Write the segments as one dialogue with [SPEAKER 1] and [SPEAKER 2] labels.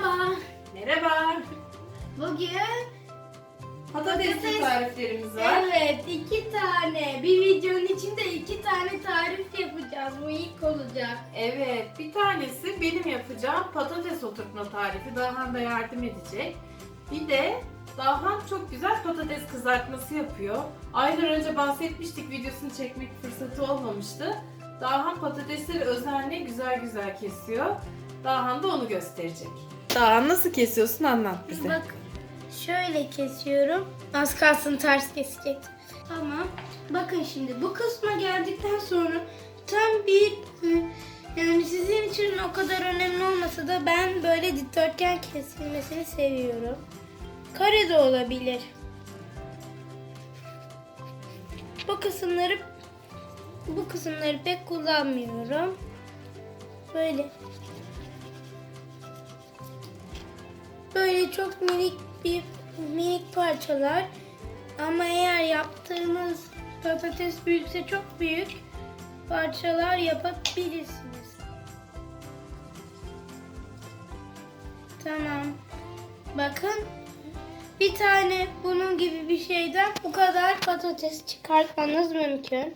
[SPEAKER 1] Merhaba.
[SPEAKER 2] Merhaba.
[SPEAKER 1] Bugün
[SPEAKER 2] Patatesli tariflerimiz var.
[SPEAKER 1] evet 2 tane. Bir videonun içinde 2 tane tarif yapacağız. Bu ilk olacak.
[SPEAKER 2] Evet, bir tanesi benim yapacağım patates oturtma tarifi. Dahan da yardım edecek. Bir de Dahan çok güzel patates kızartması yapıyor. Aylar önce bahsetmiştik, videosunu çekmek fırsatı olmamıştı. Dahan patatesleri özenle güzel güzel kesiyor. Dahan da onu gösterecek. Dahan nasıl kesiyorsun, anlat bize.
[SPEAKER 1] Bak şöyle kesiyorum. Az kalsın ters kesecek. Tamam. Bakın şimdi bu kısma geldikten sonra tam bir yani sizin için o kadar önemli olmasa da ben böyle dikdörtgen kesilmesini seviyorum. Kare de olabilir. Bu kısımları pek kullanmıyorum. Böyle çok minik parçalar. Ama eğer yaptığınız patates büyükse çok büyük parçalar yapabilirsiniz. Tamam. Bakın. Bir tane bunun gibi bir şeyden bu kadar patates çıkartmanız mümkün.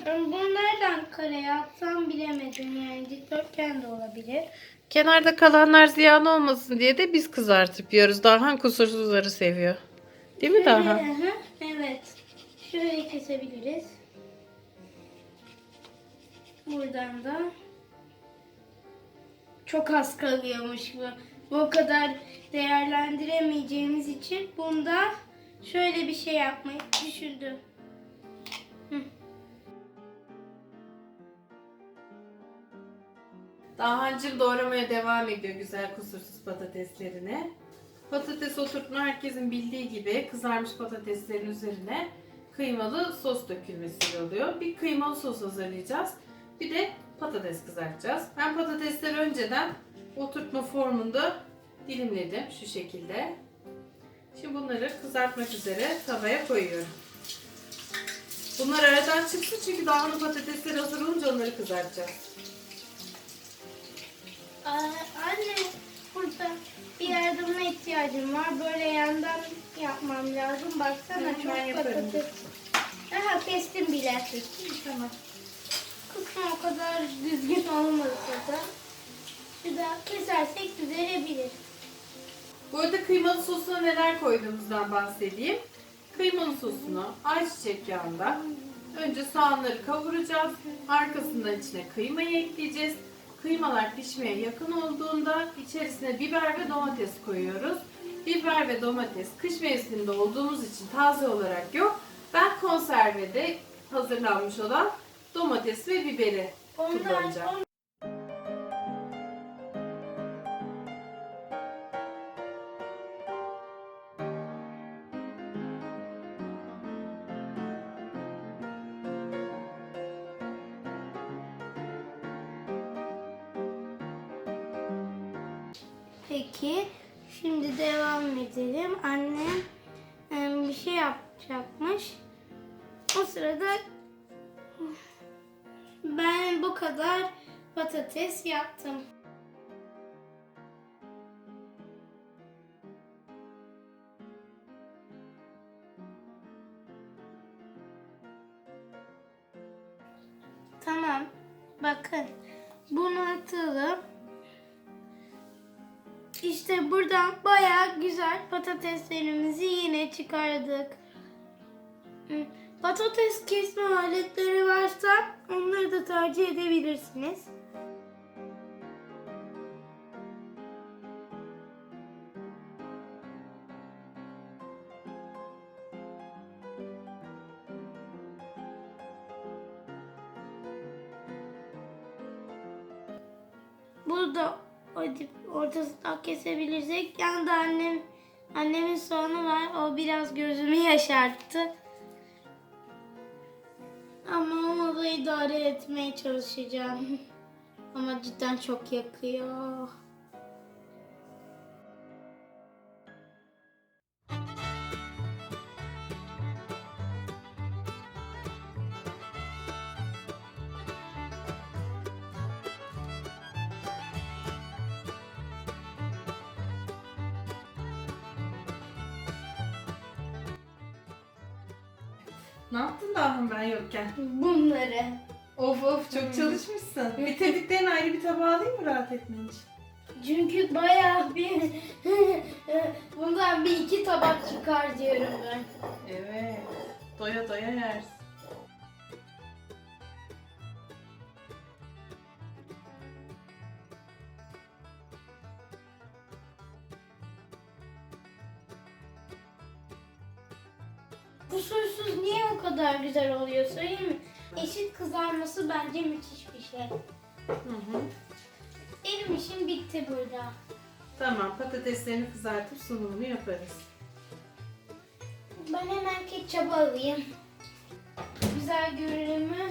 [SPEAKER 1] Bunu nereden kare yapsam bilemedim, yani dikdörtgen de olabilir.
[SPEAKER 2] Kenarda kalanlar ziyan olmasın diye de biz kızartıp yiyoruz. Dahan kusursuzları seviyor. Değil mi Dahan?
[SPEAKER 1] Evet. Şöyle kesebiliriz. Buradan da çok az kalıyormuş bu. Bu kadar değerlendiremeyeceğimiz için bunda şöyle bir şey yapmayı düşündüm.
[SPEAKER 2] Dahancığım doğramaya devam ediyor güzel kusursuz patateslerini. Patates oturtma herkesin bildiği gibi kızarmış patateslerin üzerine kıymalı sos dökülmesiyle oluyor. Bir kıymalı sos hazırlayacağız. Bir de patates kızartacağız. Ben patatesleri önceden oturtma formunda dilimledim şu şekilde. Şimdi bunları kızartmak üzere tavaya koyuyorum. Bunlar aradan çıksın çünkü Dahan'ın patatesleri hazır olunca onları kızartacağız.
[SPEAKER 1] Anne, burada bir yardımına ihtiyacım var. Böyle yandan yapmam lazım. Baksana
[SPEAKER 2] Evet, ben
[SPEAKER 1] çok
[SPEAKER 2] yaparım.
[SPEAKER 1] patates. Aha, kestim bile.
[SPEAKER 2] Tamam.
[SPEAKER 1] Kısmı o kadar düzgün olmasa da şurada kesersek düzelebilir.
[SPEAKER 2] Bu arada kıymalı sosuna neler koyduğumuzdan bahsedeyim. Kıymalı sosunu ayçiçek yağında önce soğanları kavuracağız. Arkasından içine kıymayı ekleyeceğiz. Kıymalar pişmeye yakın olduğunda içerisine biber ve domates koyuyoruz. Biber ve domates kış mevsiminde olduğumuz için taze olarak yok. Ben konservede hazırlanmış olan domates ve biberi kullanacağım.
[SPEAKER 1] Peki, şimdi devam edelim. Annem bir şey yapacakmış. O sırada ben bu kadar patates yaptım. Tamam. Bakın. Bunu atalım. İşte buradan bayağı güzel patateslerimizi yine çıkardık. Patates kesme aletleri varsa onları da tercih edebilirsiniz. Burada ortasından kesebilirsek. Yanında annemin soğanı var. O biraz gözümü yaşarttı. Ama onu da idare etmeye çalışacağım. Ama cidden çok yakıyor.
[SPEAKER 2] Ne yaptın daha ben yokken?
[SPEAKER 1] Bunları.
[SPEAKER 2] Of of çok çalışmışsın. Bitirdiklerini ayrı bir tabağa alayım mı rahat etmen için?
[SPEAKER 1] Çünkü bayağı bir bundan bir iki tabak çıkar diyorum ben.
[SPEAKER 2] Evet. Doya doya yersin.
[SPEAKER 1] Kusursuz niye o kadar güzel oluyor söyleyeyim mi? Eşit kızarması bence müthiş bir şey.
[SPEAKER 2] Hı hı.
[SPEAKER 1] Benim işim bitti burada.
[SPEAKER 2] Tamam, patateslerini kızartıp sunumunu yaparız.
[SPEAKER 1] Ben hemen ketçap alayım. Güzel görünümü.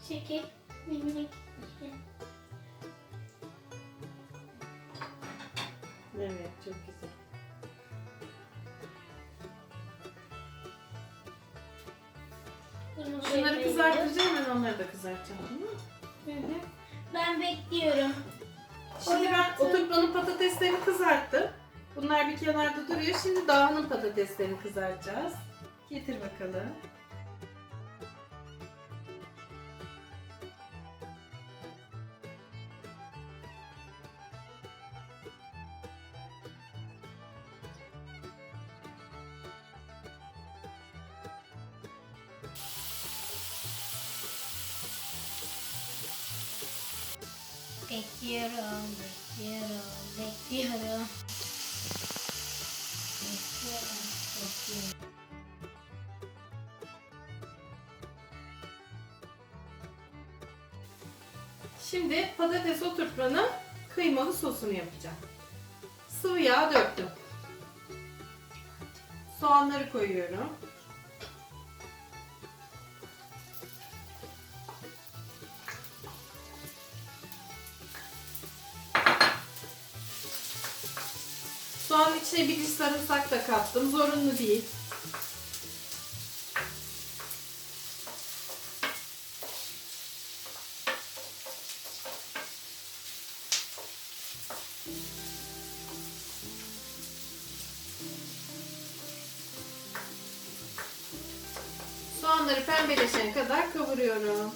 [SPEAKER 1] Şekil. Minik.
[SPEAKER 2] Evet, çok güzel. Şunları kızartacağım, ben onları da kızartacağım. Değil mi?
[SPEAKER 1] Hı hı. Ben bekliyorum.
[SPEAKER 2] Şimdi ben oturtmanın patateslerini kızarttım. Bunlar bir kenarda duruyor. Şimdi dağının patateslerini kızartacağız. Getir bakalım.
[SPEAKER 1] Bekliyorum, bekliyorum, bekliyorum. Bekliyorum, bekliyorum.
[SPEAKER 2] Şimdi patates oturtmanın kıymalı sosunu yapacağım. Sıvı yağ döktüm. Soğanları koyuyorum. Soğanın içine bir diş sarımsak da kattım. Zorunlu değil. Soğanları pembeleşene kadar kavuruyorum.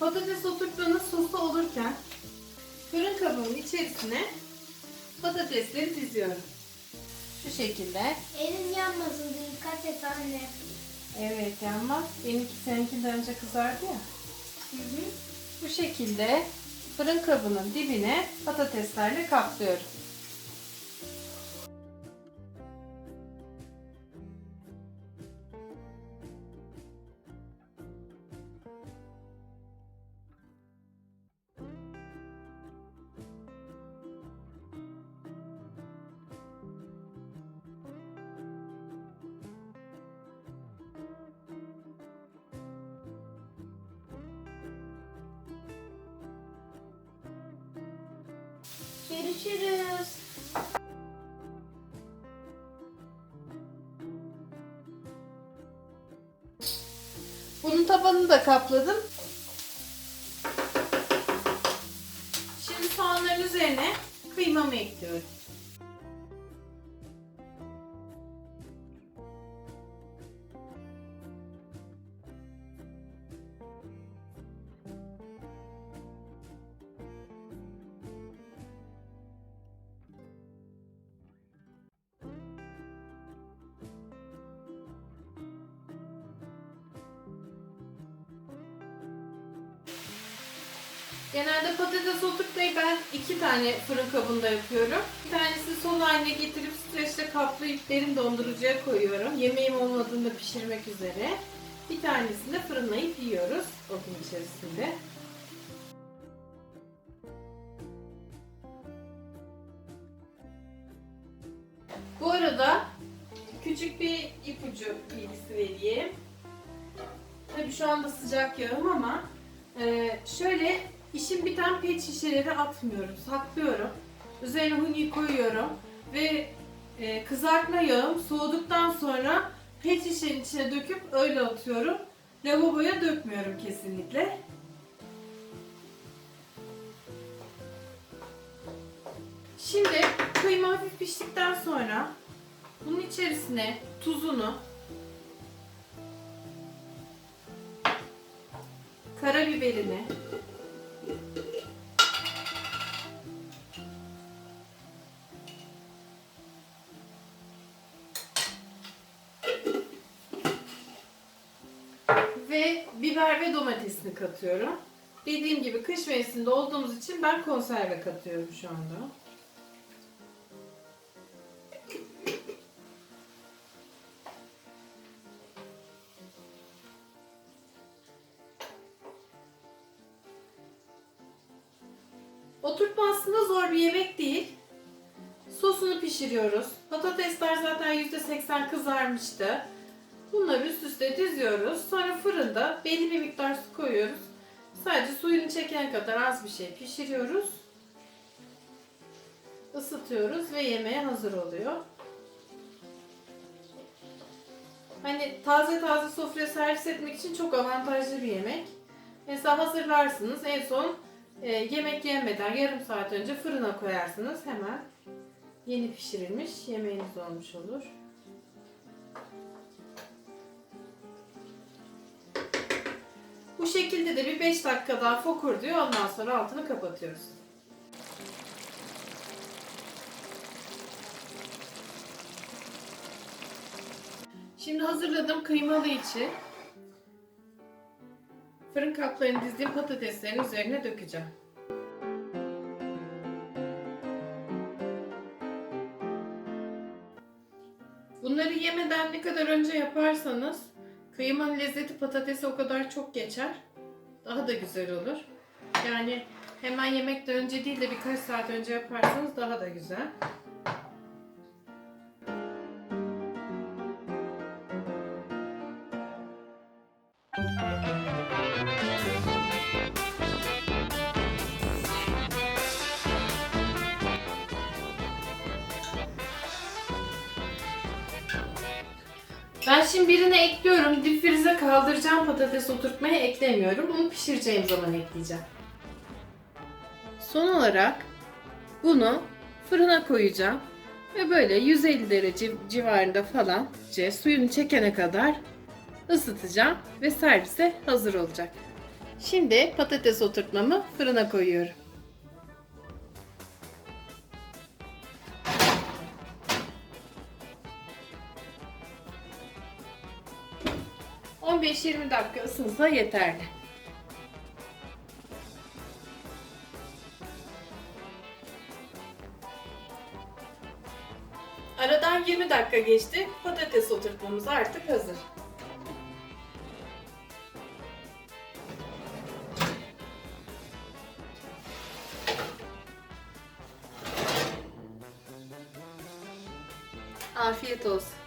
[SPEAKER 2] Patates oturtmanın sosu olurken fırın kabının içerisine patatesleri diziyorum. Şu şekilde.
[SPEAKER 1] Elin yanmasın, dikkat et anne.
[SPEAKER 2] Evet yanmaz. Benimki seninkinden önce kızardı ya.
[SPEAKER 1] Hı hı.
[SPEAKER 2] Bu şekilde fırın kabının dibine patateslerle kaplıyorum.
[SPEAKER 1] Görüşürüz.
[SPEAKER 2] Bunun tabanını da kapladım. Şimdi soğanların üzerine kıymamı ekliyorum. Genelde patates oturtmayı ben 2 tane fırın kabında yapıyorum. Bir tanesini son haline getirip streçle kaplayıp derin dondurucuya koyuyorum. Yemeğim olmadığında pişirmek üzere. Bir tanesini de fırınlayıp yiyoruz o gün içerisinde. Bu arada küçük bir ipucu bilgisi vereyim. Tabii şu anda sıcak yağım ama şöyle işim biten pet şişeleri atmıyorum, saklıyorum. Üzerine huni koyuyorum ve kızartma yağım soğuduktan sonra pet şişenin içine döküp öyle atıyorum. Lavaboya dökmüyorum kesinlikle. Şimdi kıyma hafif piştikten sonra bunun içerisine tuzunu, karabiberini, ve biber ve domatesini katıyorum. Dediğim gibi kış mevsiminde olduğumuz için ben konserve katıyorum şu anda. Oturtma aslında zor bir yemek değil. Sosunu pişiriyoruz. Patatesler zaten %80 kızarmıştı. Bunları üst üste diziyoruz. Sonra fırında belli bir miktar su koyuyoruz. Sadece suyunu çeken kadar az bir şey pişiriyoruz. Isıtıyoruz ve yemeğe hazır oluyor. Hani taze taze sofraya servis etmek için çok avantajlı bir yemek. Mesela hazırlarsınız, en son yemek yenmeden yarım saat önce fırına koyarsınız. Hemen yeni pişirilmiş yemeğiniz olmuş olur. Bu şekilde de bir 5 dakika daha fokurduyor. Ondan sonra altını kapatıyoruz. Şimdi hazırladığım kıymalı içi fırın kaplarını dizdiğim patateslerin üzerine dökeceğim. Bunları yemeden ne kadar önce yaparsanız kıymanın lezzeti patatese o kadar çok geçer. Daha da güzel olur. Yani hemen yemekten önce değil de birkaç saat önce yaparsanız daha da güzel. Ben şimdi birine ekliyorum. Dip frize kaldıracağım, patates oturtmaya eklemiyorum. Bunu pişireceğim zaman ekleyeceğim. Son olarak bunu fırına koyacağım. Ve böyle 150 derece civarında falan suyunu çekene kadar ısıtacağım. Ve servise hazır olacak. Şimdi patates oturtmamı fırına koyuyorum. ...15-20 dakika ısınsa yeterli. Aradan 20 dakika geçti. Patates oturtmamız artık hazır. Afiyet olsun.